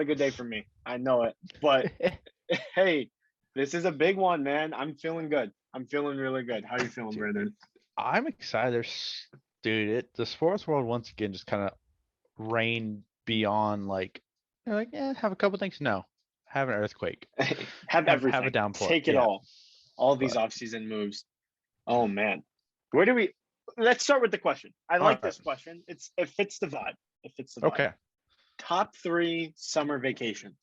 not a good day for me. I know it. But hey, this is a big one, man. I'm feeling good. I'm feeling really good. How you feeling, Dude, Brandon? I'm excited. Dude, the sports world once again just kind of reigned beyond like, yeah, have a couple things. No, have an earthquake, Have have a everything. downpour. Take it Yeah, all. All these but off-season moves. Oh man. Where do we let's start with the question. I all like right, this question. It fits the vibe. It fits the vibe. okay. Top three summer vacations.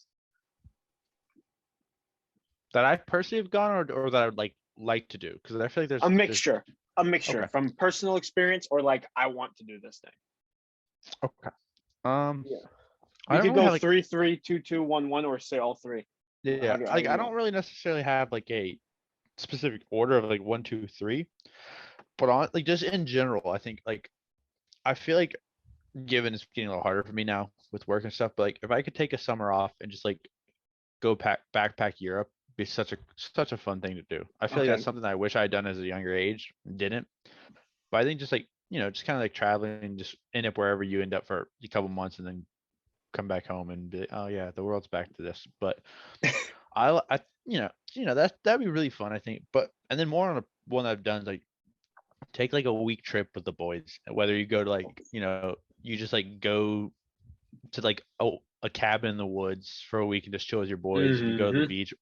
That I personally have gone, or that I would like to do, because I feel like A there's mixture. A mixture okay, from personal experience or like I want to do this thing. okay. Um, Yeah. I We don't could really go have like, 3-3, 2-2, 1-1, or say all three. yeah, How do like you I don't want? really necessarily have like a specific order of like one, two, three, but on like just in general, I think like I feel like given it's getting a little harder for me now with work and stuff, but like if I could take a summer off and just like go backpack Europe, be such a fun thing to do. I feel like that's Okay. something I wish I had done as a younger age, didn't. But I think just like just kind of like traveling and just end up wherever you end up for a couple months and then come back home and be like, oh yeah, the world's back to this. But I that'd be really fun, I think. But and then more on a one I've done like take like a week trip with the boys. Whether you go to like you just like go to like a cabin in the woods for a week and just chill with your boys and you go to the Hmm. beach.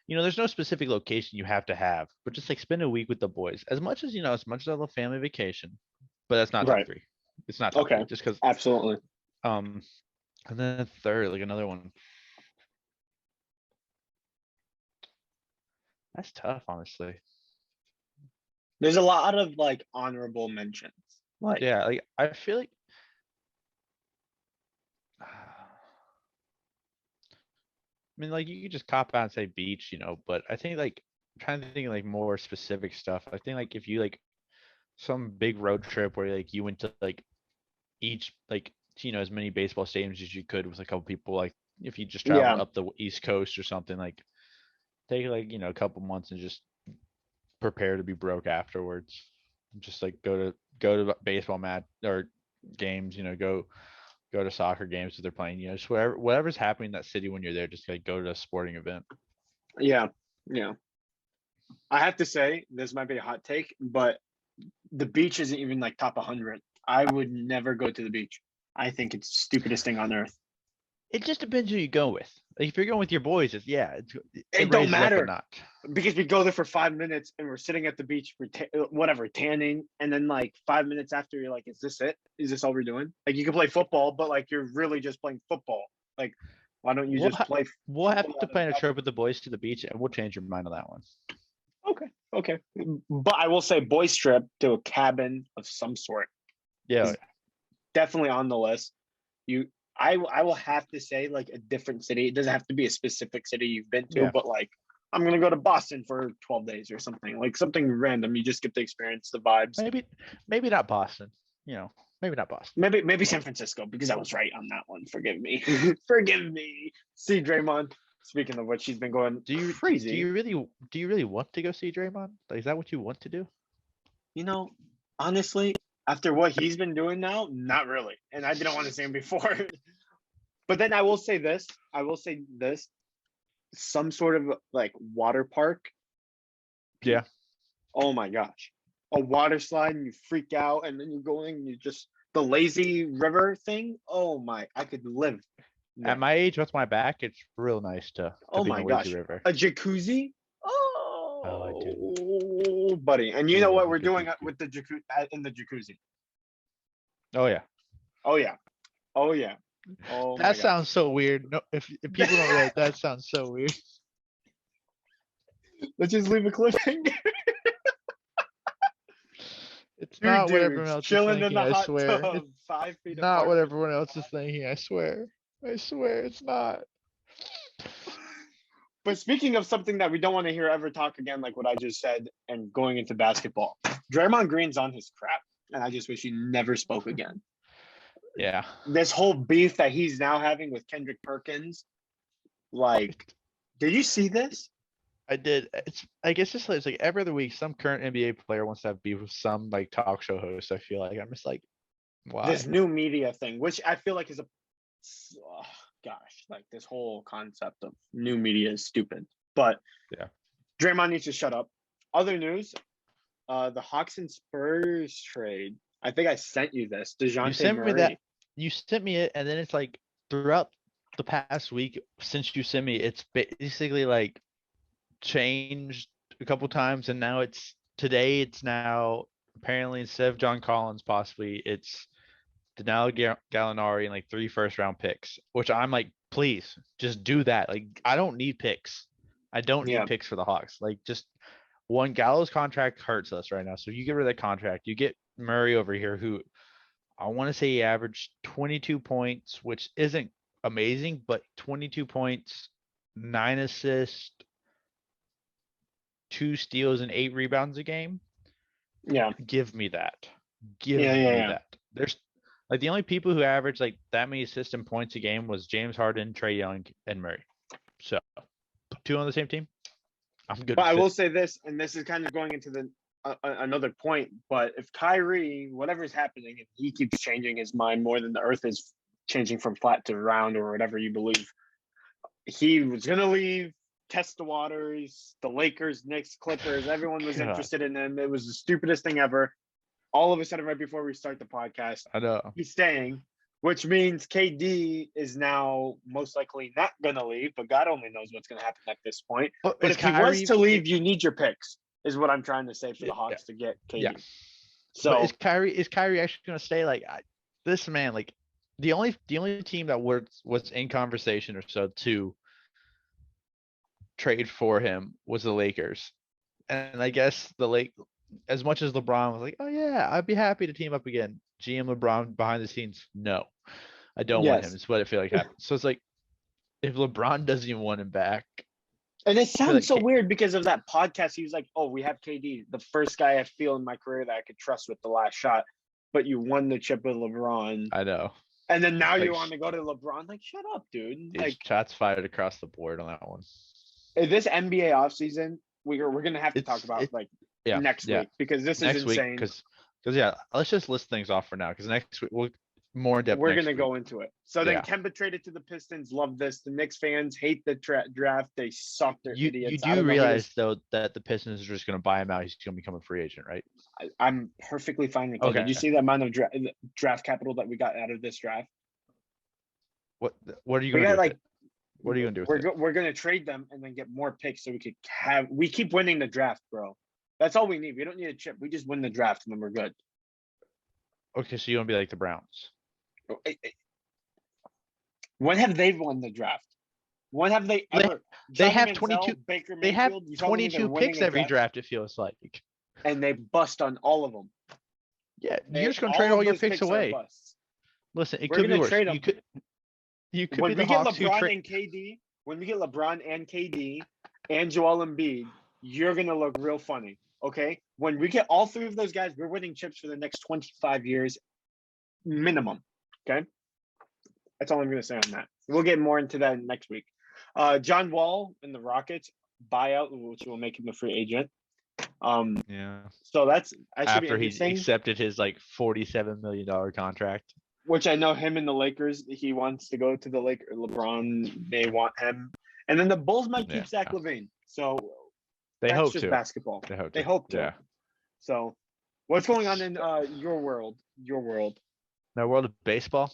There's no specific location you have, but just like spend a week with the boys. As much as I love family vacation, but that's not top Right. three. It's not top three Okay. just because. Absolutely. Um, and then third, like another one. That's tough, honestly. There's a lot of like honorable mentions. Like, Yeah, like I feel like. I mean, like you could just cop out and say beach, but I think like I'm trying to think of like more specific stuff. I think like if you like some big road trip where like you went to like each like as many baseball stadiums as you could with a couple people, like if you just traveled yeah, up the East Coast or something, like take like a couple months and just prepare to be broke afterwards. Just like go to baseball match or games, go to soccer games that they're playing, just whatever's happening in that city when you're there, just like go to a sporting event. yeah, yeah. I have to say, this might be a hot take, but the beach isn't even like top 100. I would never go to the beach. I think it's the stupidest thing on earth. It just depends who you go with. Like if you're going with your boys, it It don't raises up a matter notch. because we go there for 5 minutes and we're sitting at the beach for whatever tanning, and then like 5 minutes after you're like, "Is this it? Is this all we're doing?" Like you can play football, but like you're really just playing football. Like, why don't you We'll just ha- play we'll have football to at a plan a golf trip with course? the boys to the beach, and we'll change your mind on that one. Okay, okay. But I will say, boys trip to a cabin of some sort Yeah, is definitely on the list. You, I will have to say like a different city. It doesn't have to be a specific city you've been to, yeah. but like I'm gonna go to Boston for 12 days or something. Like something random. You just get to experience the vibes. Maybe not Boston. Maybe not Boston. Maybe San Francisco because I was right on that one. Forgive me. Forgive me. See Draymond. Speaking of which, he's been going Do you do crazy. you really do you really want to go see Draymond? Like, is that what you want to do? You know, honestly, after what he's been doing now, not really. And I didn't want to see him before. But then I will say this. I will say this. Some sort of like water park. Yeah. Peak. Oh my gosh. A water slide and you freak out and then you're going and you just the lazy river thing. Oh my, I could live At there. my age, with my back, it's real nice to Oh be in my a lazy gosh. river. A jacuzzi? Oh, I do. Oh, buddy. And I you know what love a we're good doing jacuzzi. with the jacuzzi in the jacuzzi? Oh yeah. Oh yeah. Oh yeah. Oh my That gosh. sounds so weird. No, if people don't realize that sounds so weird. Let's just leave a cliffhanger. It's Two not what everyone dudes else is chilling in thinking, the I hot swear. It's tub, 5 feet not apart what with everyone else is hot. thinking, I swear. I swear it's not. But speaking of something that we don't want to hear ever talk again, like what I just said, and going into basketball, Draymond Green's on his crap, and I just wish he never spoke again. Yeah. This whole beef that he's now having with Kendrick Perkins, like, did you see this? I did. I guess it's like every other week, some current NBA player wants to have beef with some like talk show host. I feel like I'm just like, This why? new media thing, which I feel like is a gosh, like this whole concept of new media is stupid. But Yeah. Draymond needs to shut up. Other news, the Hawks and Spurs trade. I think I sent you this. You DeJounte sent me that. Murray. You sent me it, and then it's like throughout the past week since you sent me, it's basically like changed a couple times, and now today. It's now apparently instead of John Collins, possibly it's Danilo Gallinari and like 3 first-round picks, which I'm like, please just do that. Like, I don't need picks. I don't Yeah. need picks for the Hawks. Like, just one Gallo's contract hurts us right now. So you get rid of that contract. You get Murray over here, who I want to say he averaged 22 points, which isn't amazing, but 22 points, 9 assists, 2 steals, and 8 rebounds a game. Yeah. Give me that. Give Yeah, me yeah, yeah. that. There's like the only people who averaged like that many assists and points a game was James Harden, Trae Young, and Murray. So 2 on the same team. I'm good. But I with will it. say this, and this is kind of going into the another point. But if Kyrie, whatever's happening, if he keeps changing his mind more than the Earth is changing from flat to round or whatever you believe, he was gonna leave, test the waters. The Lakers, Knicks, Clippers, everyone was God. interested in him. It was the stupidest thing ever. All of a sudden, right before we start the podcast, I know. he's staying, which means KD is now most likely not gonna leave. But God only knows what's gonna happen at this point. But if he was to leave, you need your picks, is what I'm trying to say for the Hawks to get KD. Yeah. So but is Kyrie actually going to stay? Like this man, like the only team that was in conversation or so to trade for him was the Lakers, and I guess as much as LeBron was like, oh yeah, I'd be happy to team up again. GM LeBron behind the scenes, no, I don't want him. yes, It's what I feel like happened. So it's like if LeBron doesn't even want him back. and it sounds like so weird because of that podcast. He was like, "Oh, we have KD, the first guy I feel in my career that I could trust with the last shot." But you won the chip with LeBron. I know. And then now Like, you want to go to LeBron? Like, shut up, dude. Like, shots fired across the board on that one. This NBA offseason, we're gonna have to talk about next week because this is insane. Because yeah, let's just list things off for now. Because next week we'll more in depth. We're gonna go into it. So then Yeah. Kemba traded to the Pistons. Love this. The Knicks fans hate the draft. They suck. They're idiots. You do realize though that the Pistons are just gonna buy him out. He's gonna become a free agent, right? I'm perfectly fine with that. Okay. Did you see the amount of draft capital that we got out of this draft? What are you gonna do? With it? What are you gonna do with it? We're gonna trade them and then get more picks so we keep winning the draft, bro. That's all we need. We don't need a chip. We just win the draft and then we're good. Okay, so you want to be like the Browns? When have they won the draft? When have they ever? They have Manziel, 22. Baker They have Mayfield, 22 picks every draft. It feels like. And they bust on all of them. Yeah, you're just gonna trade all your picks away. Listen, it could be worse. You could when be the we get Hawks LeBron and KD, when we get LeBron and KD and Joel Embiid, you're gonna look real funny. Okay, when we get all 3 of those guys, we're winning chips for the next 25 years minimum. Okay, that's all I'm gonna say on that. We'll get more into that next week. John Wall and the Rockets buyout, which will make him a free agent. Yeah. So that's after he accepted his like $47 million contract. Which I know him and the Lakers, he wants to go to the Lakers. LeBron, they want him. And then the Bulls might keep Zach LaVine. So they hope just to. Basketball. They hope to. Yeah. So what's going on in your world? The world of baseball?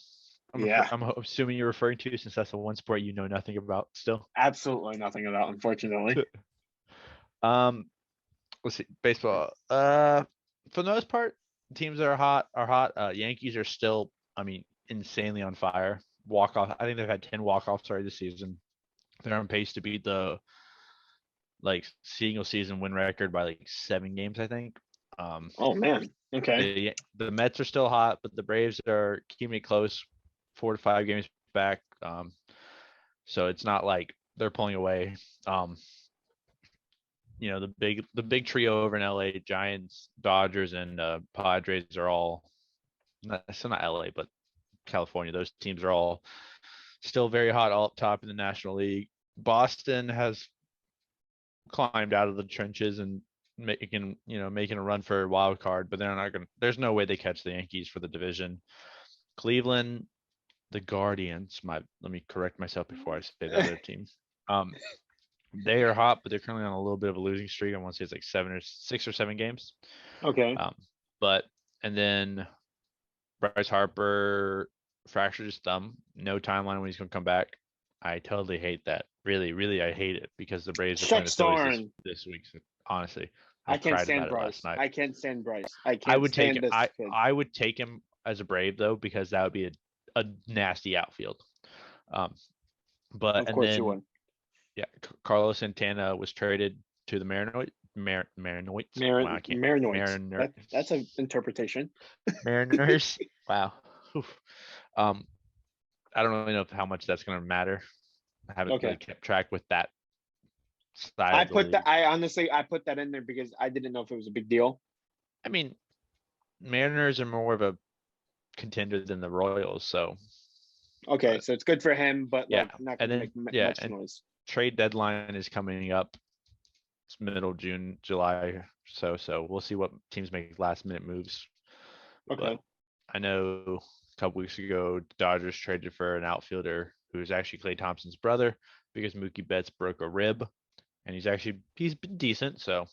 Yeah. I'm assuming you're referring to, since that's the one sport you know nothing about still. Absolutely nothing about, unfortunately. Let's see. Baseball. For the most part, teams that are hot. Yankees are still, insanely on fire. Walk-off. I think they've had 10 walk-offs already this season. They're on pace to beat the single season win record by 7 games, I think. Oh man. Okay. The Mets are still hot, but the Braves are keeping it close, 4 to 5 games back. So it's not like they're pulling away. The big trio over in LA, Giants, Dodgers, and Padres are all not LA, but California. Those teams are all still very hot, all up top in the National League. Boston has climbed out of the trenches and making a run for a wild card, but they're not gonna. There's no way they catch the Yankees for the division. Cleveland the Guardians. Let me correct myself before I say the other team. Um, they are hot, but they're currently on a little bit of a losing streak. I want to say it's like 6 or 7 games. Okay. But and then Bryce Harper fractured his thumb. No timeline when he's going to come back. I totally hate that. Really, really, I hate it because the Braves are playing Chuck the Phillies Thorne. this week. So honestly, I I can't cried about stand it last Bryce. night. I can't stand Bryce. I I can't would take stand this kid. I would take him as a Brave though because that would be a nasty outfield. Um, but Of and course you then would. yeah, Carlos Santana was traded to the Marinoids. Wow, I can't. Marinoids. That's an interpretation. Mariners. Wow. Oof. Um, I don't really know how much that's going to matter. I haven't really Okay. kept track with that side of the league. I honestly put that in there because I didn't know if it was a big deal. I mean, Mariners are more of a contender than the Royals, so Okay, so it's good for him, but yeah. like not And gonna then make yeah, much and noise. trade deadline is coming up. It's middle of June, July, so we'll see what teams make last minute moves. Okay. But I know a couple weeks ago, Dodgers traded for an outfielder who's actually Klay Thompson's brother because Mookie Betts broke a rib, and he's been decent. So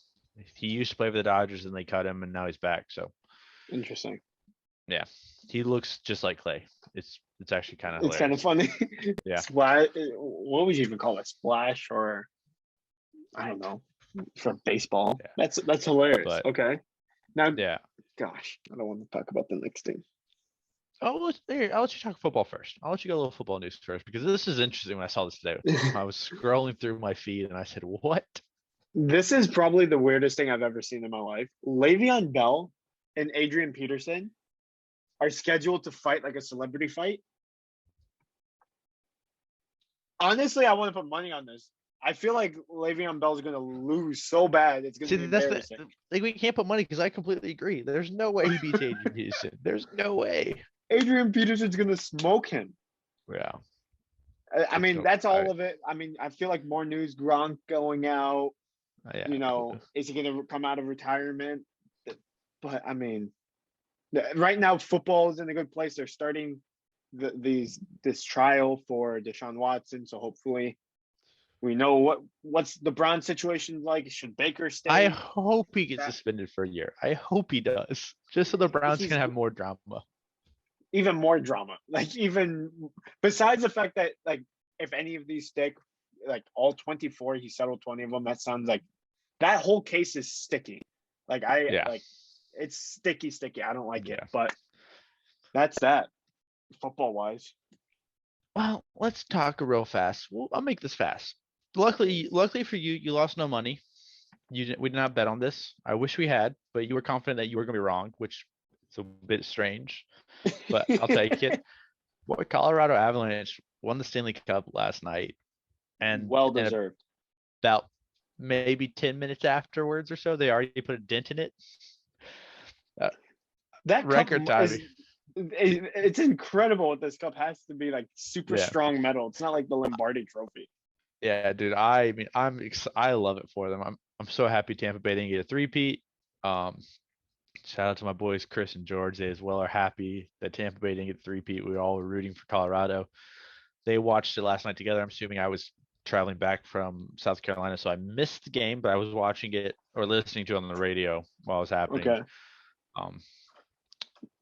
he used to play for the Dodgers, and they cut him, and now he's back. So Interesting. yeah, he looks just like Klay. It's actually kind of It's kind of hilarious. funny. Yeah. Splash. What would you even call it? Splash or I don't know for baseball. Yeah. That's hilarious. But Okay. Now, yeah. gosh, I don't want to talk about the next team. I'll let you talk football first. I'll let you go a little football news first because this is interesting when I saw this today. I was scrolling through my feed and I said, "What?" This is probably the weirdest thing I've ever seen in my life. Le'Veon Bell and Adrian Peterson are scheduled to fight like a celebrity fight. Honestly, I want to put money on this. I feel like Le'Veon Bell is going to lose so bad. It's going to See, be that's embarrassing. like we can't put money because I completely agree. There's no way he beats Adrian Peterson. There's no way. Adrian Peterson's going to smoke him. Yeah. I mean, that's all of it. I mean, I feel like more news, Gronk going out. Yeah. You know, is he going to come out of retirement? But I mean, right now football is in a good place. They're starting this trial for Deshaun Watson, so hopefully we know what's the Brown situation like. Should Baker stay? I hope he gets suspended for a year. I hope he does, just so the Browns can have more drama. Even more drama, like even besides the fact that like if any of these stick, like all 24, he settled 20 of them. That sounds like that whole case is sticky. Like like it's sticky. I don't like it, but that's that football wise. Well, let's talk real fast. Well, I'll make this fast. Luckily for you, you lost no money. We did not bet on this. I wish we had, but you were confident that you were going to be wrong, which is a bit strange. But I'll take it. Boy, Colorado Avalanche won the Stanley Cup last night, and well deserved. About maybe 10 minutes afterwards or so, they already put a dent in it. That record timing. It's incredible what this cup has to be like super strong metal. It's not like the Lombardi Trophy. Yeah, dude. I mean, I love it for them. I'm so happy Tampa Bay didn't get a three-peat. Shout out to my boys Chris and George. They as well are happy that Tampa Bay didn't get the three-peat. We all were rooting for Colorado. They watched it last night together. I'm assuming I was traveling back from South Carolina, so I missed the game, but I was watching it or listening to it on the radio while it was happening. Okay.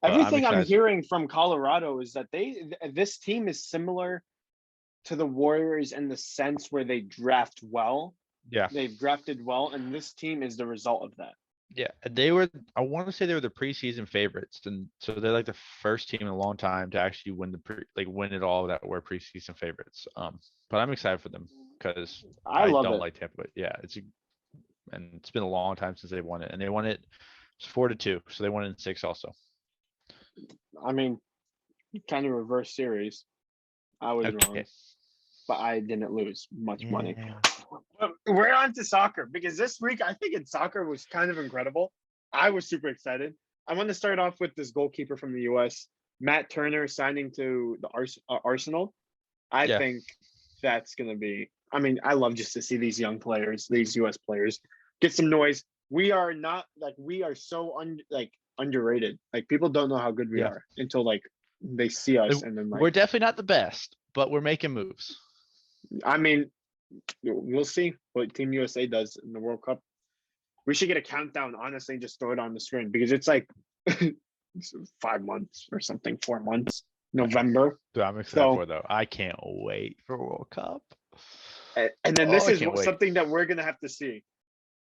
Everything I'm hearing from Colorado is that this team is similar to the Warriors in the sense where they draft well. Yeah. They've drafted well, and this team is the result of that. Yeah, I want to say they were the preseason favorites, and so they're like the first team in a long time to actually win win it all that were preseason favorites. But I'm excited for them because I don't like Tampa Bay. Yeah, and it's been a long time since they won it, and they won it 4-2, so they won it in 6 also. I mean, kind of reverse series. I was wrong, but I didn't lose much money. We're on to soccer because this week I think in soccer was kind of incredible. I was super excited. I want to start off with this goalkeeper from the U.S., Matt Turner, signing to the Arsenal. I think that's going to be. I mean, I love just to see these young players, these U.S. players, get some noise. We are not we are so underrated. Like people don't know how good we are until like they see us and then We're definitely not the best, but we're making moves. I mean, we'll see what Team USA does in the World Cup. We should get a countdown, honestly, and just throw it on the screen because it's like 5 months or something, 4 months, November. Dude, I'm excited for though. I can't wait for World Cup. And then this is something that we're gonna have to see: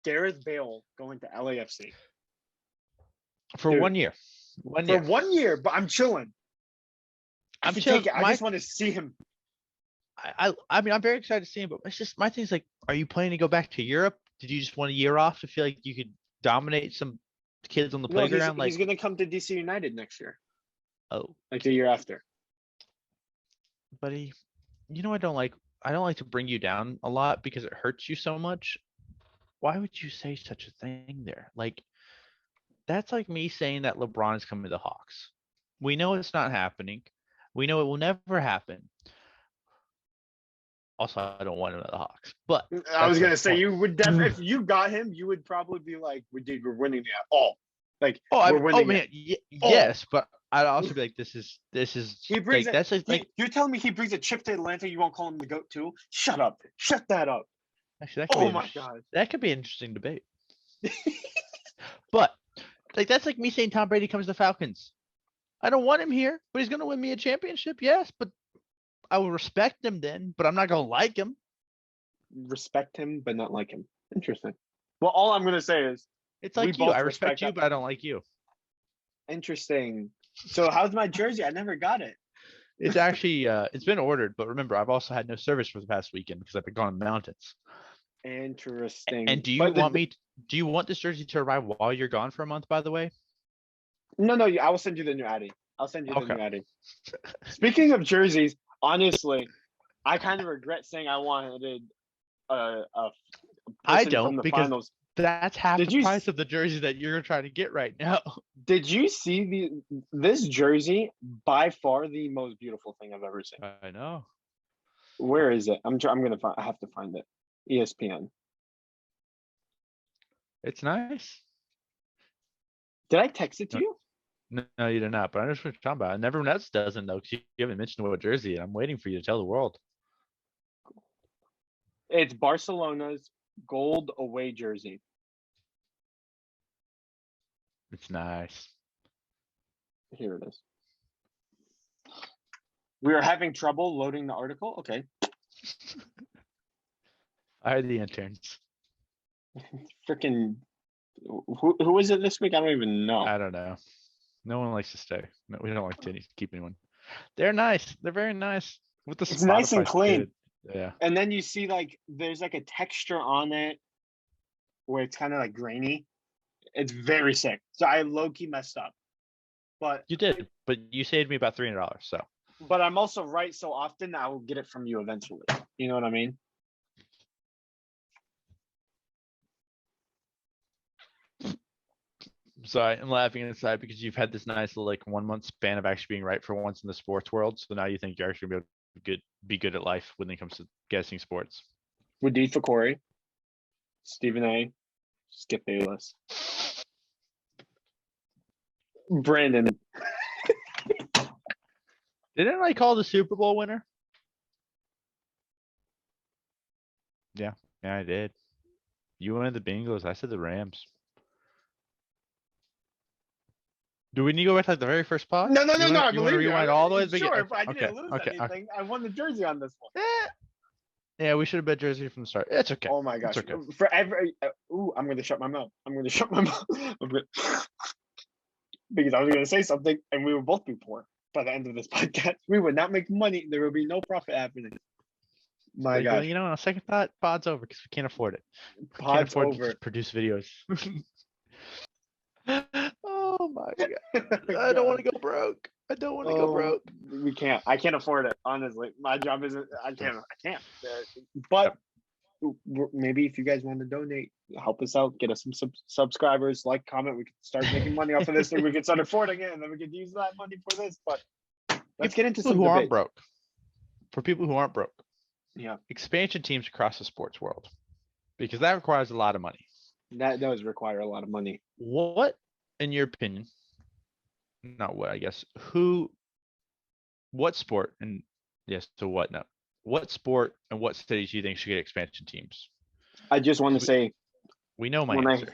Gareth Bale going to LAFC for 1 year. 1 for year. 1 year. But I'm chilling. I'm chilling. I just want to see him. I mean, I'm very excited to see him, but it's just my thing's like, are you planning to go back to Europe? Did you just want a year off to feel like you could dominate some kids on the playground? He's gonna come to DC United next year. Oh, like the year after. Buddy, you know I don't like to bring you down a lot because it hurts you so much. Why would you say such a thing there? Like, that's like me saying that LeBron is coming to the Hawks. We know it's not happening. We know it will never happen. Also, I don't want him at the Hawks. But I was gonna say you would definitely, if you got him, you would probably be like, "Dude, we're winning it all." Like, we're winning. Oh man, yes, but I'd also be like, "This is." He brings like, that's like you're telling me he brings a chip to Atlanta. You won't call him the GOAT too? Shut up! Shut that up! Actually, that could my god, that could be an interesting debate. But like, that's like me saying Tom Brady comes to Falcons. I don't want him here, but he's gonna win me a championship. Yes, but I will respect him then, but I'm not gonna like him. Respect him, but not like him. Interesting. Well, all I'm gonna say is it's like you. I respect you, but I don't like you. Interesting. So how's my jersey? I never got it. It's actually it's been ordered, but remember, I've also had no service for the past weekend because I've been gone in the mountains. Interesting. And do you want this jersey to arrive while you're gone for a month, by the way? No, I will send you the new Addy. I'll send you the new Addy. Speaking of jerseys, honestly, I kind of regret saying I wanted a I don't, from the because finals. That's half the price of the jersey that you're trying to get right now. Did you see this jersey? By far the most beautiful thing I've ever seen. I know. Where is it? I'm gonna find. I have to find it. ESPN. It's nice. Did I text it to you? No, you did not. But I know what you're talking about. And everyone else doesn't know because you haven't mentioned what jersey. I'm waiting for you to tell the world. It's Barcelona's gold away jersey. It's nice. Here it is. We are having trouble loading the article. Okay. I are the interns. Freaking. Who is it this week? I don't even know. I don't know. No one likes to stay. No, we don't like to keep anyone. They're nice. They're very nice. With the it's nice and clean. Yeah. And then you see like there's like a texture on it where it's kind of like grainy. It's very sick. So I low-key messed up. But you did. But you saved me about $300. So. But I'm also right so often I will get it from you eventually. You know what I mean? So I'm laughing inside because you've had this nice little like 1 month span of actually being right for once in the sports world. So now you think you're actually gonna be good at life when it comes to guessing sports. Wadid Fakori, Stephen A, Skip Bayless, Brandon. Didn't I call the Super Bowl winner? Yeah, I did. You wanted the Bengals. I said the Rams. Do we need to go back to like the very first pod? No. I believe you. Rewind all the way to the beginning. Sure, but I didn't lose anything. I won the jersey on this one. Yeah, we should have bet jersey from the start. It's okay. Oh my gosh. Okay. For every I'm gonna shut my mouth. Because I was gonna say something and we would both be poor by the end of this podcast. We would not make money. There would be no profit happening. My God. You know, on a second thought, pod's over because we can't afford it. Pod's over. To just produce videos. Oh my God. I don't want to go broke. We can't. I can't afford it. Honestly, my job isn't. I can't. But maybe if you guys want to donate, help us out, get us some subscribers, like, comment. We can start making money off of this, and we can start affording it, and then we could use that money for this. But let's get into some who debate. aren't broke. For people who aren't broke, yeah, expansion teams across the sports world, because that requires a lot of money. That does require a lot of money. What, in your opinion? Not what, I guess. Who what sport and yes, to what now? What sport and what cities do you think should get expansion teams? I just want to 'Cause say we know my when answer.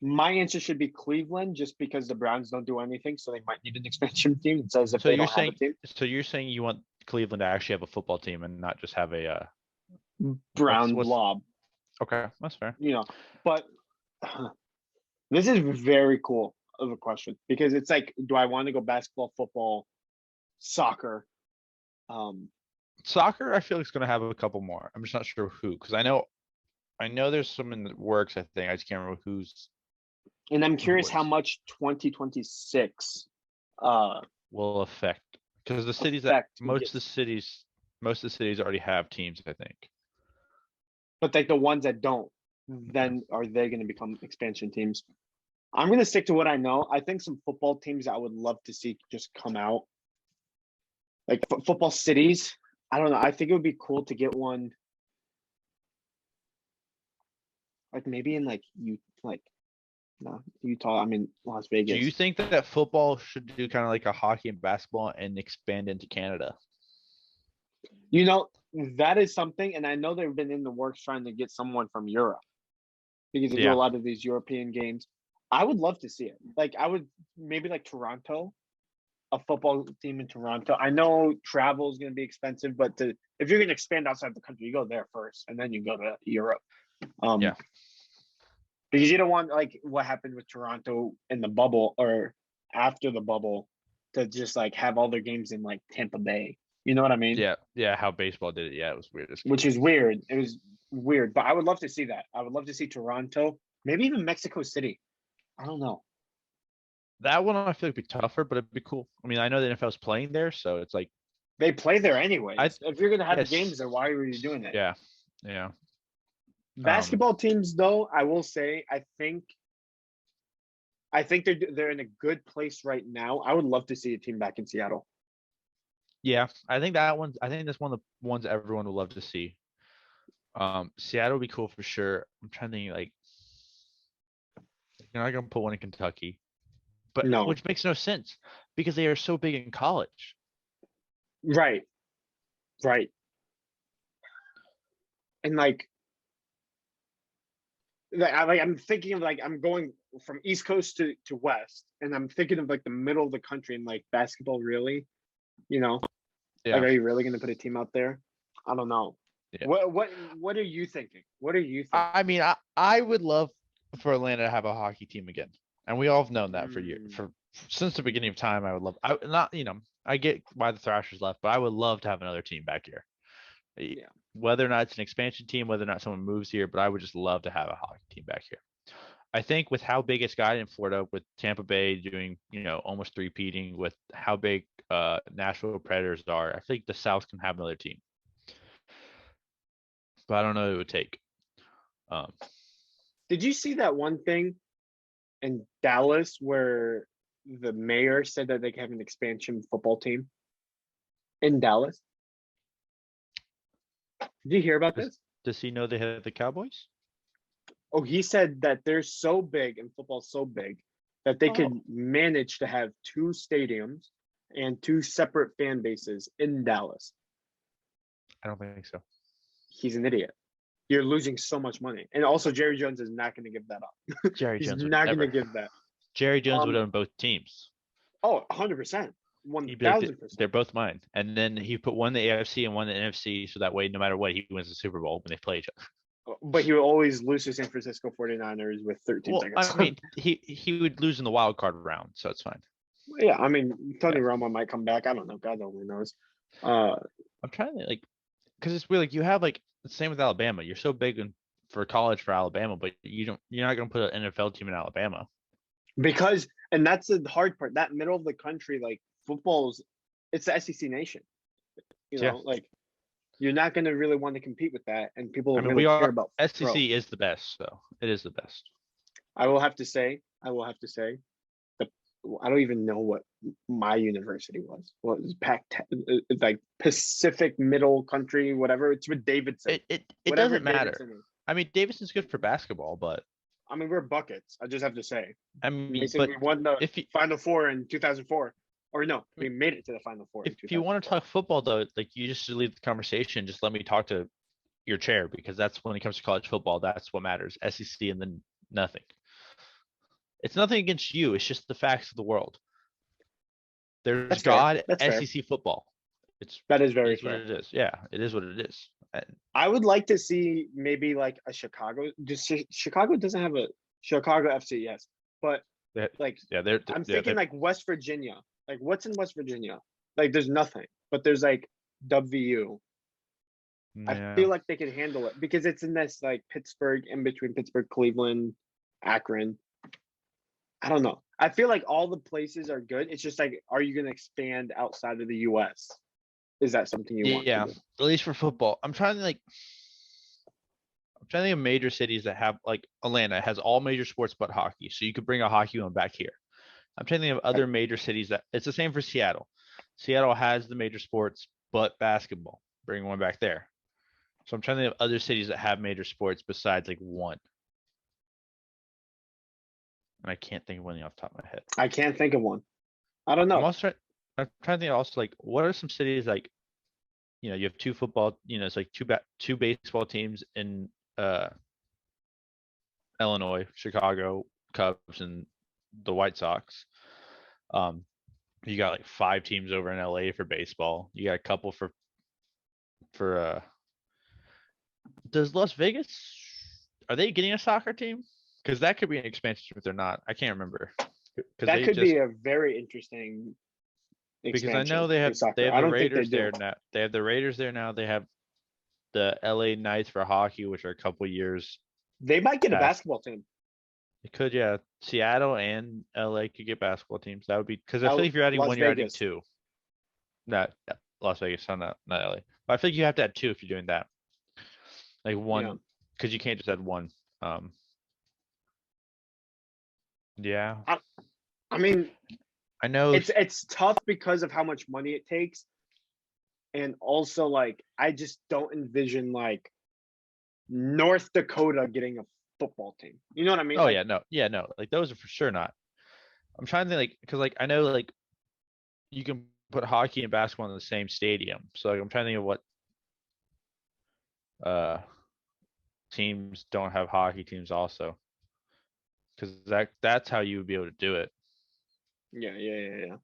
my answer should be Cleveland, just because the Browns don't do anything, so they might need an expansion team. It says if So they you're don't have a saying team. so you're saying you want Cleveland to actually have a football team and not just have a Brown what's blob, okay, that's fair. but this is very cool of a question because it's like, do I want to go basketball, football, soccer? Soccer, I feel like it's gonna have a couple more. I'm just not sure who, because I know there's some in the works, I think. I just can't remember who's And I'm who curious how is much 2026 will affect because the cities that effect gets, most of the cities already have teams, I think. but like the ones that don't, Yeah. then are they going to become expansion teams? I'm going to stick to what I know. I think some football teams I would love to see just come out, like football cities. I don't know. I think it would be cool to get one, like maybe in like no, Utah. I mean Las Do you Vegas. think that football should do kind of like a hockey and basketball and expand into Canada? You know, that is something, and I know they've been in the works trying to get someone from Europe because they do a Yeah. lot of these European games. I would love to see it. Like I would maybe like Toronto, a football team in Toronto. I know travel is going to be expensive, but if you're going to expand outside the country, you go there first, and then you go to Europe. Yeah. Because you don't want like what happened with Toronto in the bubble or after the bubble to just like have all their games in like Tampa Bay. You know what I mean? Yeah. Yeah. How baseball did it. Yeah, it was weird as can Which be. is weird. It was weird, but I would love to see that. I would love to see Toronto, maybe even Mexico City. I don't know. That one I feel like would be tougher, but it'd be cool. I mean, I know the NFL's playing there, so it's like They play there I anyways. If you're gonna have games yes. there, why were you doing it? Yeah. Yeah. Um, Basketball teams, though, I will say, I think they're in a good place right now. I would love to see a team back in Seattle. yeah, I think that's one of the ones everyone would love to see. Seattle would be cool for sure. I'm trying to think like you're not gonna put one in Kentucky, but No, which makes no sense because they are so big in college. right, right, and I'm thinking of like I'm going from East Coast to West, and I'm thinking of like the middle of the country and like basketball. Really, you know, like Yeah, are you really going to put a team out there? I don't know. yeah. What are you thinking? What are you thinking? I mean, I would love for Atlanta to have a hockey team again, and we all have known that for years, Mm, for since the beginning of time. I would love. I not I get why the Thrashers left, but I would love to have another team back here. yeah. Whether or not it's an expansion team, whether or not someone moves here, but I would just love to have a hockey team back here. I think with how big it's got in Florida, with Tampa Bay doing, almost three-peating, with how big Nashville Predators are, I think the South can have another team. But I don't know what it would take. Um, Did you see that one thing in Dallas where the mayor said that they can have an expansion football team in Dallas? Did you hear about does this? does he know they have the Cowboys? Oh, he said that they're so big and football's so big that they Oh, could manage to have two stadiums and two separate fan bases in Dallas. I don't think so. He's an idiot. You're losing so much money. And also Jerry Jones is not going to give that up. Jerry He's Jones would not going to never. give that. Jerry Jones would Um own both teams. oh, 100%. He'd be like, 1000%. they're both mine. And then he put one in the AFC and one in the NFC, so that way, no matter what, he wins the Super Bowl when they play each other. But he will always lose to San Francisco 49ers with 13 Well, I seconds. mean, he would lose in the wild card round, so it's fine. Yeah, I mean, Tony Yeah. Romo might come back. I don't know. God only knows. Uh, I'm trying to like, because it's weird. Like you have like the same with Alabama. You're so big for college for Alabama, but you're not going to put an NFL team in Alabama. because, and that's the hard part. That middle of the country, like football's, it's the SEC nation. Yeah, Like you're not going to really want to compete with that, and people I don't mean really we care are about pro. SEC is the best, so it is the best. I will have to say, the I don't even know what my university was. Well, it was it's like Pacific Middle Country, whatever. It's with Davidson, It whatever doesn't matter. Davidson is. I mean Davidson's good for basketball, but I mean, we're buckets. I just have to say. I They mean, said but we won the if you Final Four in 2004. Or no, we made it to the Final Four in If you want to 2004. talk football though, like you just leave the conversation, just let me talk to your chair because that's when it comes to college football, that's what matters. SEC and then nothing. It's nothing against you. It's just the facts of the world. There's That's fair. God That's fair. SEC football. That is very It's what fair. it is. Yeah, it is what it is. I would like to see maybe like a Chicago. Just Chicago doesn't have a Chicago FC, yes, but like Yeah, they're I'm yeah, thinking like West Virginia. Like what's in West Virginia? Like there's nothing, but there's like WVU. I yeah. feel like they could handle it because it's in this like Pittsburgh, in between Pittsburgh, Cleveland, Akron. I don't know. I feel like all the places are good. It's just like, are you going to expand outside of the US? Is that something you want to Yeah, do? at least for football. I'm trying to think of major cities that have like Atlanta has all major sports but hockey. So you could bring a hockey one back here. I'm trying to think of other major cities that it's the same for Seattle. Seattle has the major sports but basketball. Bring one back there. So I'm trying to think of other cities that have major sports besides like one. And I can't think of one off the top of my head. I can't think of one. I don't know. I'm trying to think also like what are some cities like, you have two football, it's like two baseball teams in Illinois, Chicago Cubs and the White Sox. You got like 5 teams over in LA for baseball. You got a couple for does Las Vegas, are they getting a soccer team? Because that could be an expansion if they're not. I can't remember. That could be a very interesting because I expansion know for they soccer. have I the don't think they Raiders do. there now. They have the Raiders there now. They have the LA Knights for hockey, which are a couple years They might get a past. basketball team. It could, yeah. Seattle and LA could get basketball teams. That would be because I feel like if you're adding Las one, you're adding Vegas. 2. Not Las Vegas, not LA. But I think you have to add 2 if you're doing that. Like one, because you can't just add one. Yeah. I mean, I know it's tough because of how much money it takes, and also like I just don't envision like North Dakota getting a football team. You know what I mean? Oh Like, yeah, no. Like those are for sure not. I'm trying to think like because like I know like you can put hockey and basketball in the same stadium. So like I'm trying to think of what uh teams don't have hockey teams also. Because that's how you would be able to do it. yeah.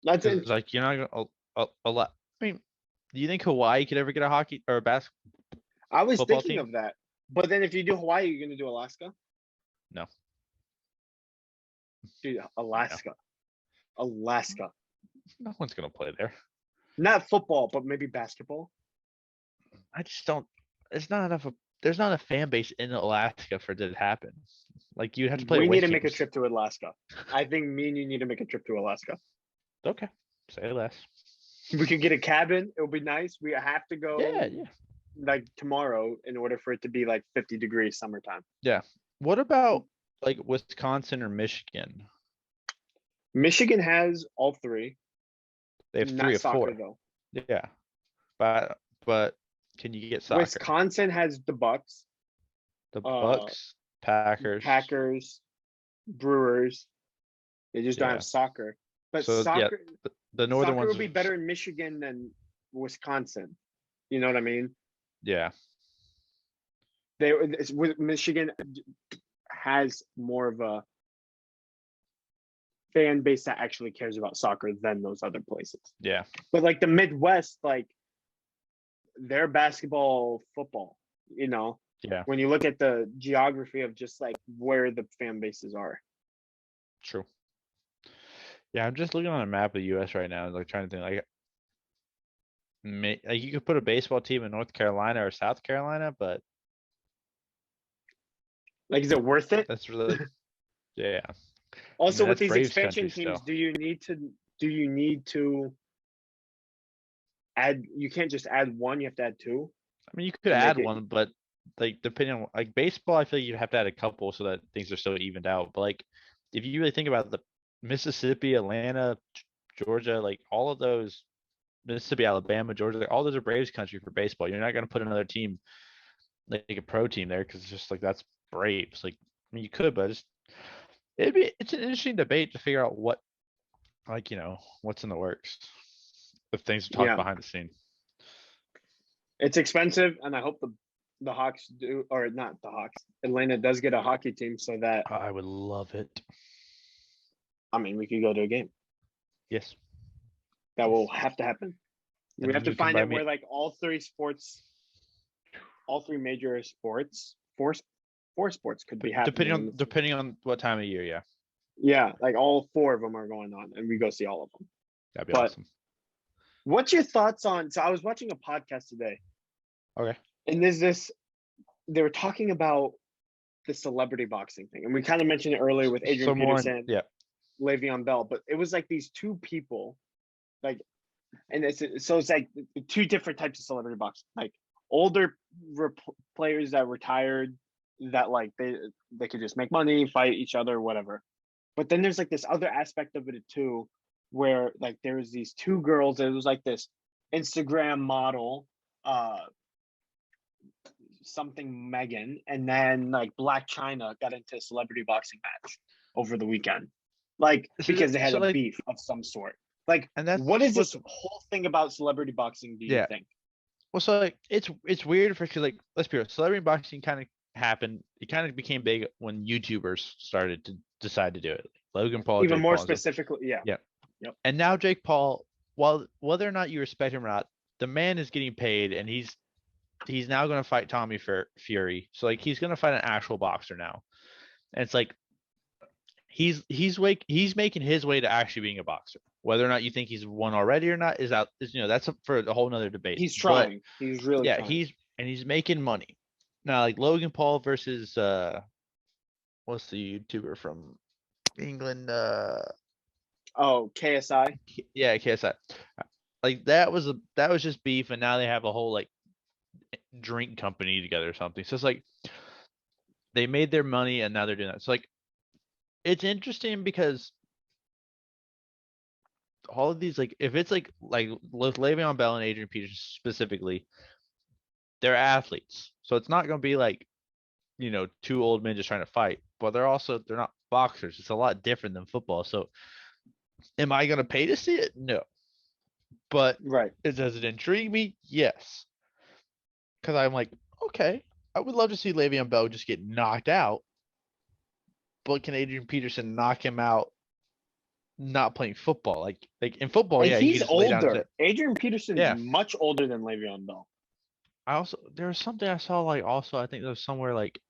That's Because it. like you're not gonna a lot. I mean, do you think Hawaii could ever get a hockey or a basketball I was football thinking team? of that, but then if you do Hawaii, you're gonna do Alaska. No. Dude, Alaska. No one's gonna play there. Not football, but maybe basketball. I just don't. It's not enough. There's not a fan base in Alaska for it to happen. Like you have to play. We away need to make a games. trip to Alaska. I think me and you need to make a trip to Alaska. Okay, say less. We could get a cabin. It would be nice. We have to go Yeah. like tomorrow in order for it to be like 50 degrees summertime. Yeah. What about like Wisconsin or Michigan? Michigan has all 3. They have 3 Not or soccer 4. though. Yeah, but can you get soccer? Wisconsin has the Bucks, The Bucks, Packers, Brewers. They just don't Yeah. have soccer. But So soccer, the northern soccer ones would be better in Michigan than Wisconsin. You know what I mean? Yeah. Michigan has more of a fan base that actually cares about soccer than those other places. Yeah. But like the Midwest, like they're basketball, football, Yeah. when you look at the geography of just like where the fan bases are. True. Yeah, I'm just looking on a map of the US right now, like trying to think like you could put a baseball team in North Carolina or South Carolina, but like, is it worth it? that's really yeah. Also, with that's these Braves expansion country teams, still. do you need to add? You can't just add one. You have to add 2. I mean, you could add one, but like depending on like baseball, I feel like you have to add a couple so that things are still evened out. But like if you really think about the Mississippi, Atlanta, Georgia, like all of those, Mississippi, Alabama, Georgia, like, all those are Braves country for baseball. You're not going to put another team like a pro team there because it's just like that's Braves. Like I mean, you could, but it's an interesting debate to figure out what like, what's in the works if things are talked Yeah, behind the scene. it's expensive, and I hope the Hawks do, or not the Hawks. Atlanta does get a hockey team, so that I would love it. I mean we could go to a game. Yes. That will have to happen. And We have then to you can find buy it me where like all three major sports, four sports could be happening. depending on what time of year, yeah. Yeah, like all four of them are going on, and we go see all of them. That'd be But awesome. what's your thoughts on? So I was watching a podcast today, Okay. and they were talking about the celebrity boxing thing, and we kind of mentioned it earlier with Adrian So more Peterson, yeah. Le'Veon Bell, but it was like these two people, like, and it's like two different types of celebrity boxing, like older players that retired, that like they could just make money, fight each other, whatever. But then there's like this other aspect of it too, where like there was these two girls. It was like this Instagram model, uh, something Megan, and then like Black China got into a celebrity boxing match over the weekend, like because they had So a like, beef of some sort. Like, and that's what is what's this whole thing about celebrity boxing? Do you yeah. think? Well, so like it's weird because like, let's be real, celebrity boxing kind of happened. It kind of became big when YouTubers started to decide to do it. Logan Paul, Even Jake more Paul, and stuff. specifically, yeah, Yeah. yep. And now Jake Paul, while whether or not you respect him or not, the man is getting paid, and he's now going to fight Tommy Fury. So like he's going to fight an actual boxer now, and it's like he's making his way to actually being a boxer. Whether or not you think he's won already or not that's for a whole nother debate. He's But trying. He's really yeah, trying. he's making money now. Like Logan Paul versus what's the YouTuber from England? Oh, KSI. Yeah, KSI. Like that was just beef, and now they have a whole like drink company together or something. So it's like they made their money and now they're doing that. So like it's interesting because all of these, like if it's like with Le'Veon Bell and Adrian Peterson specifically, they're athletes. So it's not going to be like two old men just trying to fight, but they're not boxers. It's a lot different than football. So am I going to pay to see it? No. But Right. does it intrigue me? Yes. Because I'm like, okay, I would love to see Le'Veon Bell just get knocked out, but can Adrian Peterson knock him out not playing football? Like in football, And yeah, he he's can just lay down and older. sit. Adrian Peterson's Yeah. much older than Le'Veon Bell. There was something I saw, like also I think there was somewhere like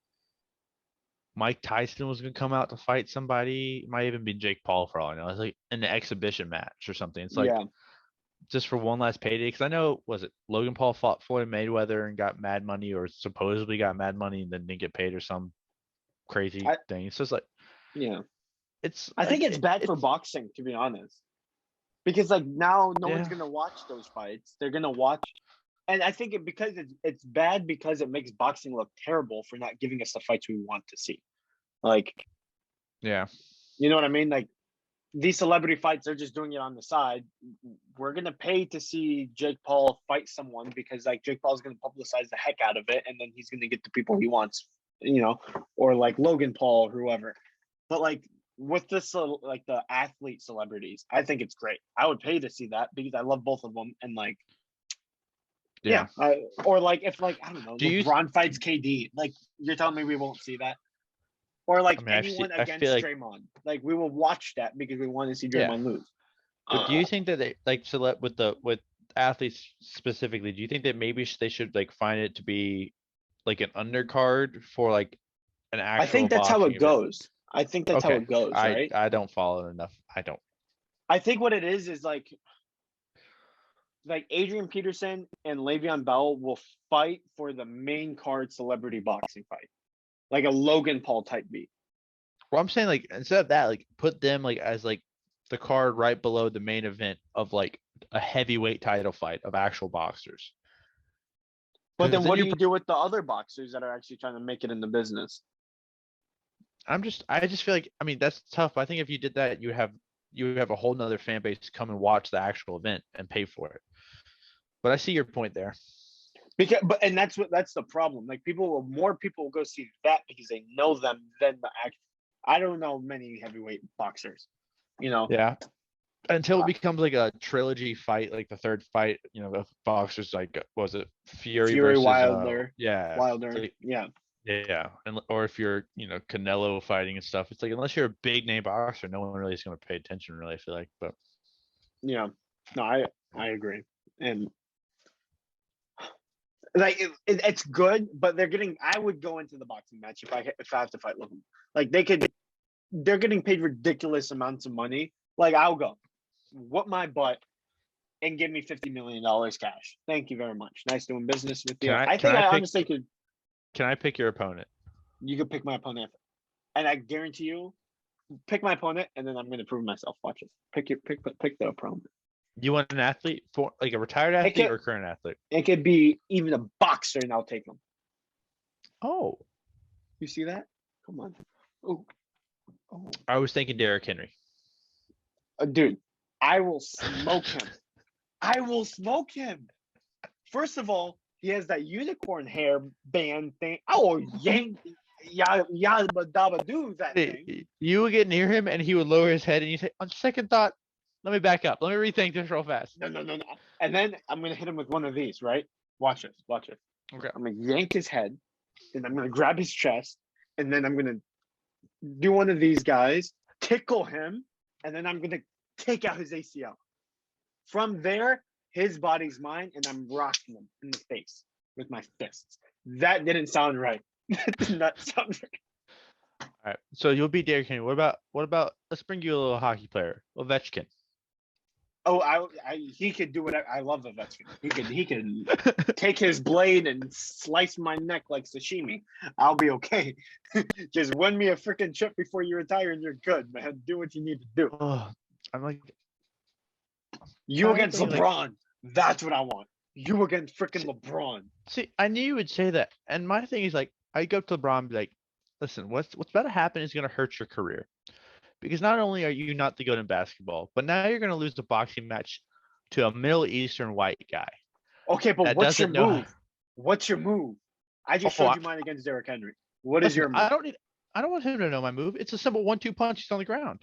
Mike Tyson was gonna come out to fight somebody. It might even be Jake Paul for all I know. It's like an exhibition match or something. It's like Yeah. just for one last payday. Because I know, was it Logan Paul fought Floyd Mayweather and got mad money, or supposedly got mad money and then didn't get paid or some crazy thing. So it's like, Yeah. it's I think like it's bad for boxing, to be honest, because like now no one's yeah. gonna watch those fights. They're gonna watch, and I think because it's bad because it makes boxing look terrible for not giving us the fights we want to see. Like, Yeah. you know what I mean? Like these celebrity fights, they're just doing it on the side. We're gonna pay to see Jake Paul fight someone because like Jake Paul's gonna publicize the heck out of it, and then he's gonna get the people he wants, or like Logan Paul or whoever. But like with this, like the athlete celebrities, I think it's great. I would pay to see that because I love both of them, and like, Yeah. or like if like I don't know, Do you? LeBron fights KD, like you're telling me we won't see that? Or like I mean, anyone I against feel like Draymond, like we will watch that because we want to see yeah. Draymond lose. But do you think that they like with athletes specifically? Do you think that maybe they should like find it to be like an undercard for like an I actual think that's how boxing it event? goes. I think that's how Okay, it goes, right? I don't follow it enough. I don't. I think what it is like Adrian Peterson and Le'Veon Bell will fight for the main card celebrity boxing fight, like a Logan Paul type beat. Well, I'm saying like instead of that, like put them like as like the card right below the main event of like a heavyweight title fight of actual boxers. But then Because what do you do with the other boxers that are actually trying to make it in the business? I just feel like, I mean, that's tough. I think if you did that, you have a whole nother fan base come and watch the actual event and pay for it. But I see your point there. And that's the problem. Like more people will go see that because they know them than the act. I don't know many heavyweight boxers, Yeah. until it Uh, becomes like a trilogy fight, like the third fight, the boxers like was it Fury Fury versus yeah, it's Wilder. like Yeah. yeah, and or if you're Canelo fighting and stuff, it's like unless you're a big name boxer, no one really is going to pay attention. Really, I feel like, but Yeah. No, I agree. And like it's good, but they're getting. I would go into the boxing match if I have to fight Logan. Like they're getting paid ridiculous amounts of money. Like I'll go, whoop my butt, and give me $50 million cash. Thank you very much. Nice doing business with can you. I I can think I I pick honestly could. can I pick your opponent? You could pick my opponent, and I guarantee you, pick my opponent, and then I'm going to prove myself. Watch it. Pick the opponent. You want an athlete for like a retired It athlete could or current athlete? it could be even a boxer, and I'll take him. Oh, You see that? Come on. Oh, I was thinking Derrick Henry. dude, I will smoke him. I will smoke him. First of all, he has that unicorn hair band thing. I will yank yabba dabba do that thing. You would get near him and he would lower his head and you say, on second thought, let me back up. Let me rethink this real fast. No. And then I'm gonna hit him with one of these, right? Watch this. Okay. I'm gonna yank his head, and I'm gonna grab his chest, and then I'm gonna do one of these guys, tickle him, and then I'm gonna take out his ACL. From there, his body's mine, and I'm rocking him in the face with my fists. That didn't sound right. That did not sound right. All right. So you'll beat Derrick Henry. What about let's bring you a little hockey player, Ovechkin. Oh, he could do whatever. I love Ovechkin. He could take his blade and slice my neck like sashimi. I'll be okay. Just win me a freaking chip before you retire, and you're good, man. Do what you need to do. Oh, I'm like You against think, LeBron. That's what I want. You against freaking LeBron. see, I knew you would say that. And my thing is like I go up to LeBron and be like, listen, what's about to happen is gonna hurt your career. Because not only are you not the good in basketball, but now you're gonna lose the boxing match to a Middle Eastern white guy. Okay, but That what's your doesn't know. move? What's your move? I just showed you mine against Derrick Henry. What is Listen, your move? I don't want him to know my move. It's a simple 1-2 punch. He's on the ground.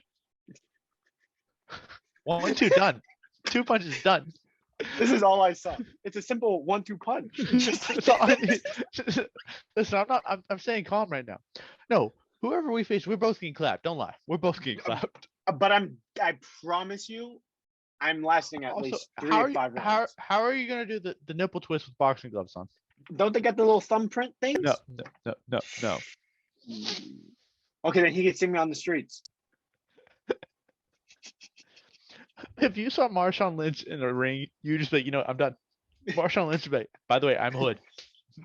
1-2 done. 2 punches done. This is all I saw. It's a simple 1-2 punch. Just like that. Listen, I'm staying calm right now. No, whoever we face, we're both getting clapped. Don't lie. We're both getting clapped. But I promise you, I'm lasting at Also, least 3 how or are 5 you, rounds. how are you gonna do the nipple twist with boxing gloves on? Don't they got the little thumbprint things? No. Okay, then he can see me on the streets. If you saw Marshawn Lynch in a ring, you just like, I'm done. Marshawn Lynch would be like, by the way, I'm Hood.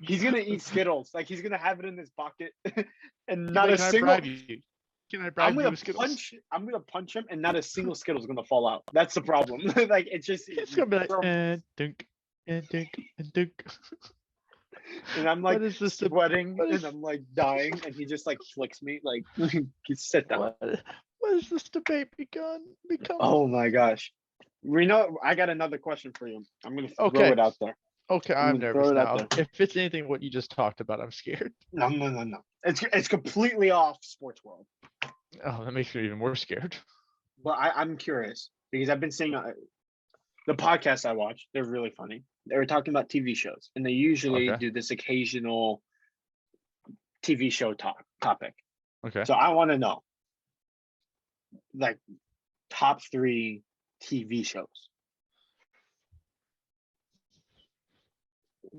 He's gonna eat Skittles. Like he's gonna have it in his pocket, and He'd be not like, a Can I single. bribe you? Can I bribe I'm you gonna with Skittles? punch. I'm gonna punch him, and not a single Skittle is gonna fall out. That's the problem. Like it's just. It's gonna be like, and dunk, and dunk, and dunk. And I'm like What is this? sweating, and I'm like dying, and he just like flicks me, like sit down. What is this debate become? Oh my gosh, Reno, I got another question for you. I'm gonna throw Okay. it out there. Okay, I'm I'm gonna nervous throw it out now. there. If it's anything what you just talked about, I'm scared. No. It's completely off sports world. Oh, that makes me even more scared. But I'm curious because I've been seeing the podcasts I watch. They're really funny. They were talking about TV shows, and they usually Okay. do this occasional TV show topic. Okay. So I want to know, like, top 3 TV shows.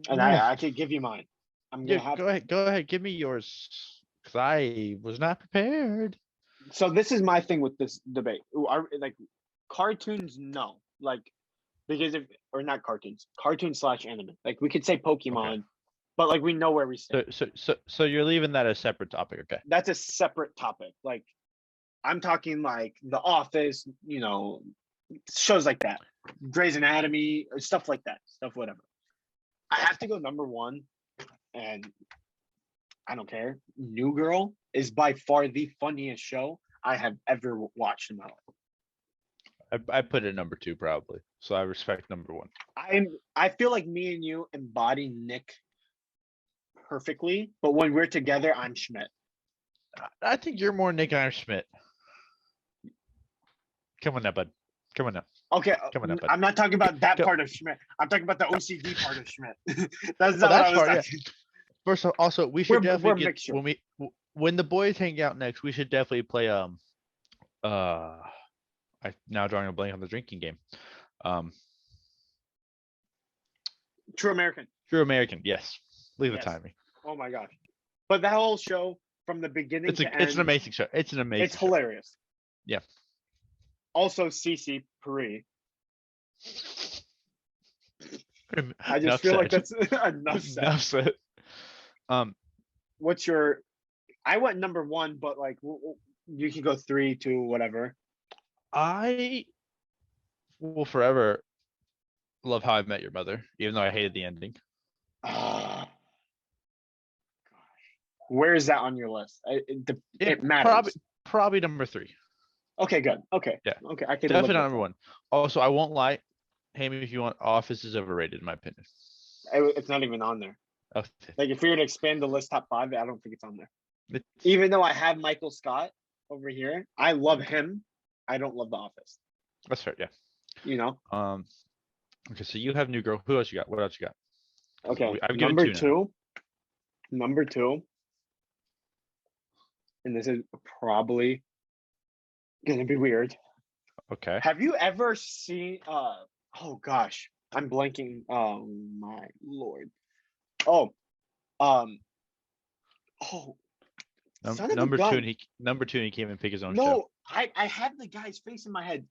And I could give you mine. I'm gonna have. Go ahead. Give me yours, because I was not prepared. So this is my thing with this debate. Like cartoons, no. Like because or not cartoons, cartoon/anime. Like we could say Pokemon, but like we know where we stand. So you're leaving that a separate topic, okay? That's a separate topic. Like I'm talking like The Office, shows like that, Grey's Anatomy, stuff like that, stuff whatever. I have to go number 1, and I don't care. New Girl is by far the funniest show I have ever watched in my life. I put it number 2 probably, so I respect number 1. I feel like me and you embody Nick perfectly, but when we're together, I'm Schmidt. I think you're more Nick and I'm Schmidt. Come on now, bud. Come on now. Okay, Come on now, buddy. I'm not talking about that Go. part of Schmidt. I'm talking about the OCD part of Schmidt. That's Well, not what I that's was part. Yeah. talking. First, also, we We're should we're a definitely get mixture. when the boys hang out next. We should definitely play uh, I now drawing a blank on the drinking game. Um, True American. True American. Yes. Leave the Yes. timing. Oh my gosh. But that whole show from the beginning It's to end, an amazing show. It's an amazing. it's hilarious. Yeah. Also, Cece Puri. I just Enough feel like said. that's enough said. Enough said. What's your? I went number one, but like you can go 3, 2, whatever. I will forever love How I Met Your Mother, even though I hated the ending. Where is that on your list? It matters. Probably number 3. Okay, good. Okay. Yeah. Okay, I can Definitely live not number 1. Also, I won't lie. Hammy, if you want, Office is overrated in my opinion. It's not even on there. Oh, Like if we were to expand the list top 5, I don't think it's on there. it's- Even though I have Michael Scott over here, I love him. I don't love The Office. that's fair. Yeah. You know. Okay, so you have New Girl. Who else you got? What else you got? Okay. I've given Number 2 now. Number 2. And this is probably gonna be weird. Okay. Have you ever seen? Oh gosh, I'm blanking. Oh my lord. Oh. Oh. Son of a Number 2, gun. and he can't even pick his own No, show. I have the guy's face in my head.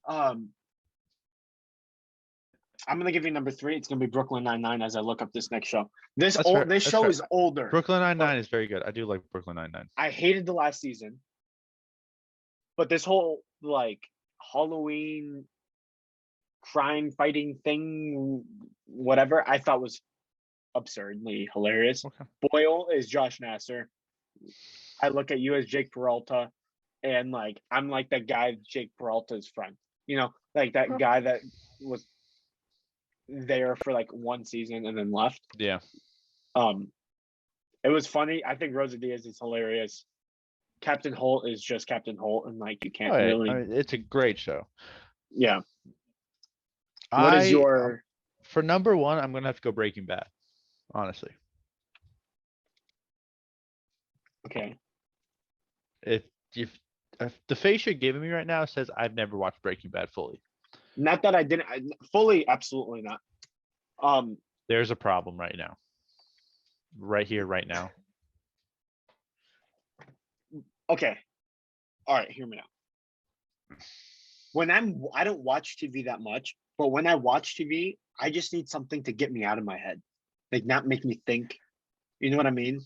I'm gonna give you number 3. It's gonna be Brooklyn Nine-Nine as I look up this next show. This That's fair. That's show fair. is older. Brooklyn Nine-Nine is very good. I do like Brooklyn Nine-Nine. I hated the last season, but this whole like Halloween crime fighting thing, whatever, I thought was absurdly hilarious. Okay. Boyle is Josh Nasser. I look at you as Jake Peralta, and like I'm like that guy Jake Peralta's friend. You know, like that guy that was there for like one season and then left. Yeah. It was funny. I think Rosa Diaz is hilarious. Captain Holt is just Captain Holt, and like you can't really. I mean, it's a great show. Yeah. What is your? For number 1? I'm gonna have to go Breaking Bad. Honestly, Okay. if the face you're giving me right now says I've never watched Breaking Bad fully, Not that I didn't fully, absolutely not. there's a problem right now. Right here, right now. Okay. All right, hear me out. I don't watch TV that much, but when I watch TV, I just need something to get me out of my head, like not make me think. You know what I mean?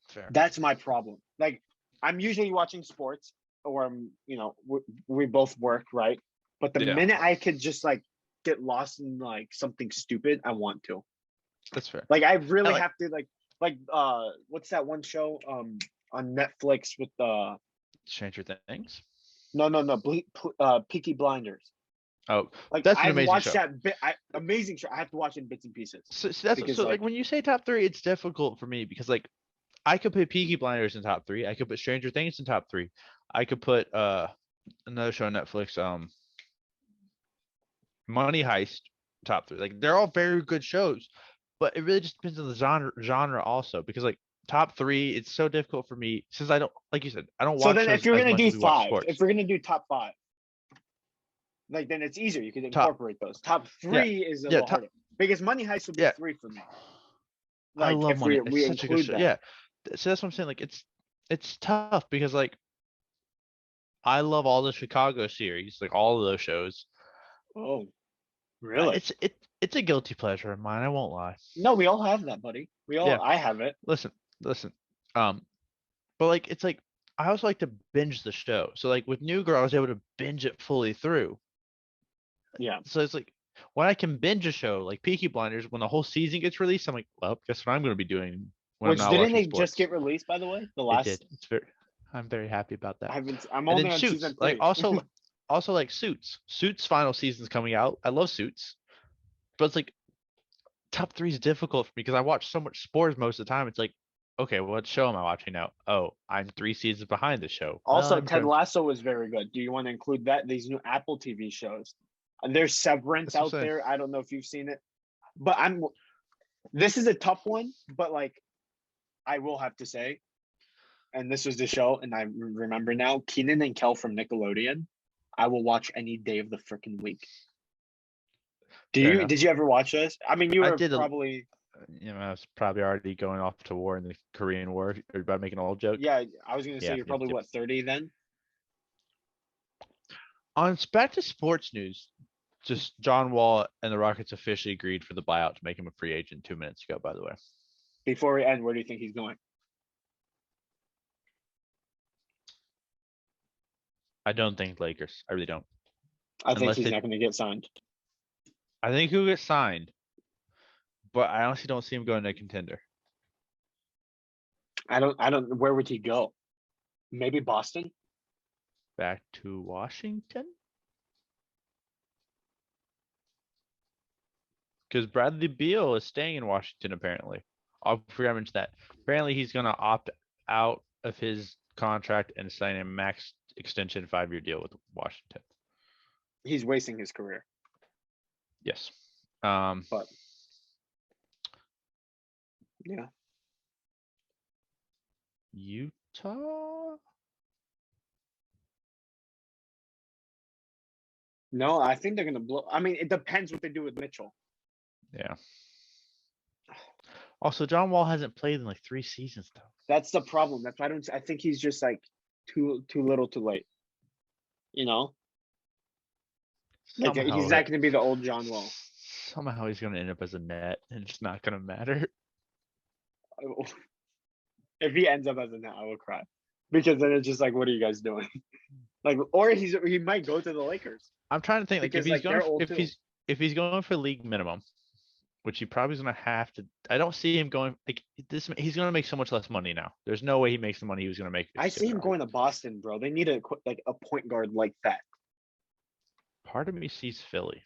Fair. That's my problem. Like I'm usually watching sports, or we both work, right? But the minute I could just like get lost in like something stupid, I want to. That's fair. Like I really have to like what's that one show on Netflix with Stranger Things? No, Peaky Blinders. Oh, Like that's an I've amazing watched show. that amazing show. I have to watch it in bits and pieces. So that's because, so like like when you say top 3, it's difficult for me because like I could put Peaky Blinders in top 3. I could put Stranger Things in top 3. I could put another show on Netflix, Money Heist, top 3. Like they're all very good shows, but it really just depends on the genre also because like top 3, it's so difficult for me since I don't, like you said, I don't watch. So then shows if you're as gonna much do as we watch 5, sports. if we're gonna do top 5, like then it's easier. You can incorporate those. Top 3 is a little harder because Money Heist would be 3 for me. Like I love if Money. we It's such a good include show. that. Yeah. So that's what I'm saying. Like it's tough because like I love all the Chicago series, like all of those shows. Oh, really? It's a guilty pleasure of mine. I won't lie. No, we all have that, buddy. I have it. Listen. But like it's like I also like to binge the show. So like with New Girl, I was able to binge it fully through. Yeah. So it's like when I can binge a show like Peaky Blinders, when the whole season gets released, I'm like, well, guess what I'm going to be doing when Which I'm not didn't watching it sports. just get released, by the way? The last. It did. I'm very happy about that. I'm only on Suits, season 3. like also like Suits. Suits final season's coming out. I love Suits, but it's like top 3 is difficult for me because I watch so much sports most of the time. It's like, okay, what show am I watching now? Oh, I'm 3 seasons behind the show. Also, Ted Lasso was very good. Do you want to include that? These new Apple TV shows. There's Severance That's what I'm out saying. there. I don't know if you've seen it, but this is a tough one, but like I will have to say, and this was the show, and I remember now, Keenan and Kel from Nickelodeon. I will watch any day of the freaking week. Fair enough. Did you ever watch this? I mean, you I were did. probably I was probably already going off to war in the Korean War. Or about making an old joke. yeah. I was gonna say Yeah. you're probably what 30 then. On back to sports news, just John Wall and the Rockets officially agreed for the buyout to make him a free agent 2 minutes ago. By the way, Before we end, where do you think he's going? I don't think Lakers. I really don't. I think Unless he's they, not going to get signed. I think he'll get signed, but I honestly don't see him going to a contender. I don't. Where would he go? Maybe Boston. Back to Washington? Because Bradley Beal is staying in Washington, apparently. I'll forget to mention that. Apparently, he's going to opt out of his contract and sign a max extension 5-year deal with Washington. He's wasting his career. Yes. But yeah. Utah? No, I think they're going to blow. I mean, it depends what they do with Mitchell. Yeah. Also, John Wall hasn't played in like 3 seasons, though. That's the problem. That's why I think he's just like too little, too late. You know, like he's not going to be the old John Wall. Somehow he's going to end up as a net, and it's not going to matter. If he ends up as a net, I will cry, because then it's just like, what are you guys doing? Like, or he might go to the Lakers. I'm trying to think, like, Because, if he's like, going, if he's going for league minimum, which he probably is going to have to. I don't see him going like this. He's going to make so much less money now. There's no way he makes the money he was going to make. I see him going to Boston, bro. They need a point guard like that. Part of me sees Philly.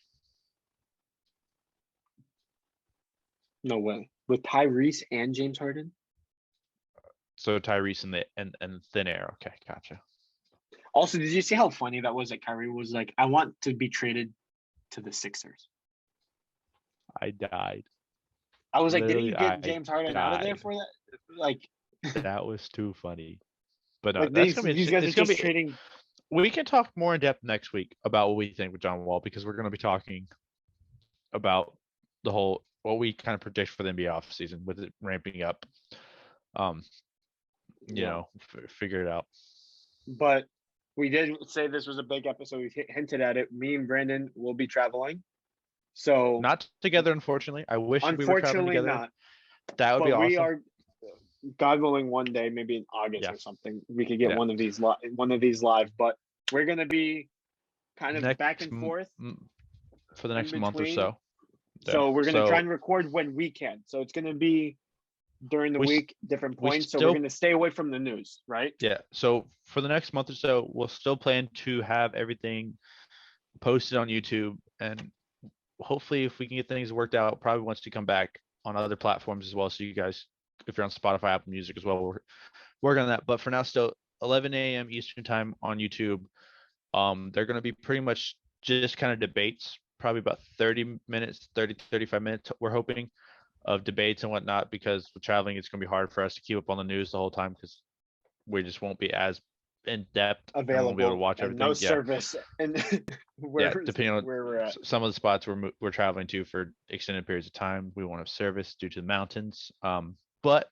No way. With Tyrese and James Harden. So Tyrese and thin air. Okay, gotcha. Also, did you see how funny that was? That Kyrie was like, "I want to be traded to the Sixers." I died. I was like, Literally, did he get James Harden out of there for that? Like, that was too funny. But no, like that's gonna be these guys are just trading. We can talk more in depth next week about what we think with John Wall, because we're going to be talking about the whole what we kind of predict for the NBA offseason with it ramping up. You know, figure it out. But we did say this was a big episode. We hinted at it. Me and Brandon will be traveling. So not together, unfortunately. I wish we were traveling together. Not. That would be awesome. We are, God willing, one day, maybe in August or something, we could get one of these live. But we're gonna be kind of back and forth for the next month or so. So we're gonna try and record when we can. So it's gonna be during the week, different points. So we're gonna stay away from the news, right? Yeah. So for the next month or so, we'll still plan to have everything posted on YouTube, and hopefully, if we can get things worked out, probably once we come back on other platforms as well. So you guys, if you're on Spotify, Apple Music as well, we're working on that. But for now, still 11 a.m. Eastern time on YouTube. They're going to be pretty much just kind of debates, probably about 30 minutes, 35 minutes, we're hoping, of debates and whatnot, because with traveling, it's going to be hard for us to keep up on the news the whole time, because we just won't be as in depth. Available. Won't be able to watch everything. No service. And depending on where we're at. Some of the spots we're traveling to for extended periods of time, we won't have service due to the mountains. But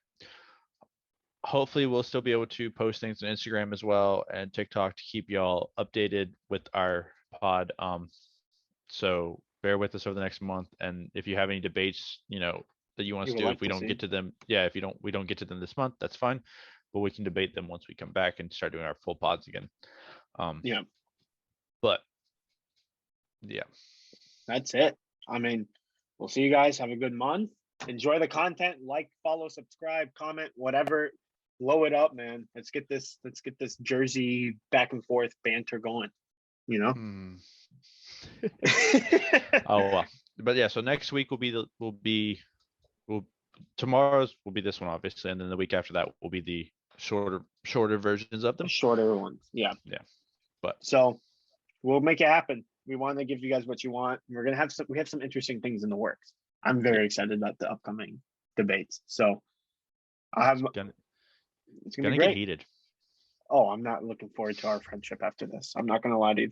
hopefully we'll still be able to post things on Instagram as well and TikTok to keep y'all updated with our pod. So bear with us over the next month. And if you have any debates, that you want us to do, if we don't get to them, if we don't get to them this month, that's fine. But we can debate them once we come back and start doing our full pods again. But yeah, that's it. I mean, we'll see you guys. Have a good month. Enjoy the content. Like, follow, subscribe, comment, whatever. Blow it up, man. Let's get this Jersey back and forth banter going. But yeah. So next week tomorrow's will be this one, obviously, and then the week after that will be the shorter versions of them. Shorter ones. Yeah. But so we'll make it happen. We want to give you guys what you want. We're gonna have we have some interesting things in the works. I'm very excited about the upcoming debates. So It's it's gonna gonna be get great. heated. Oh, I'm not looking forward to our friendship after this. I'm not gonna lie to you.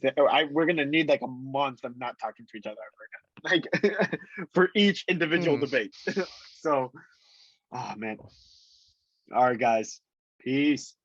We're gonna need like a month of not talking to each other ever again, like for each individual debate. So, oh man. All right, guys. Peace.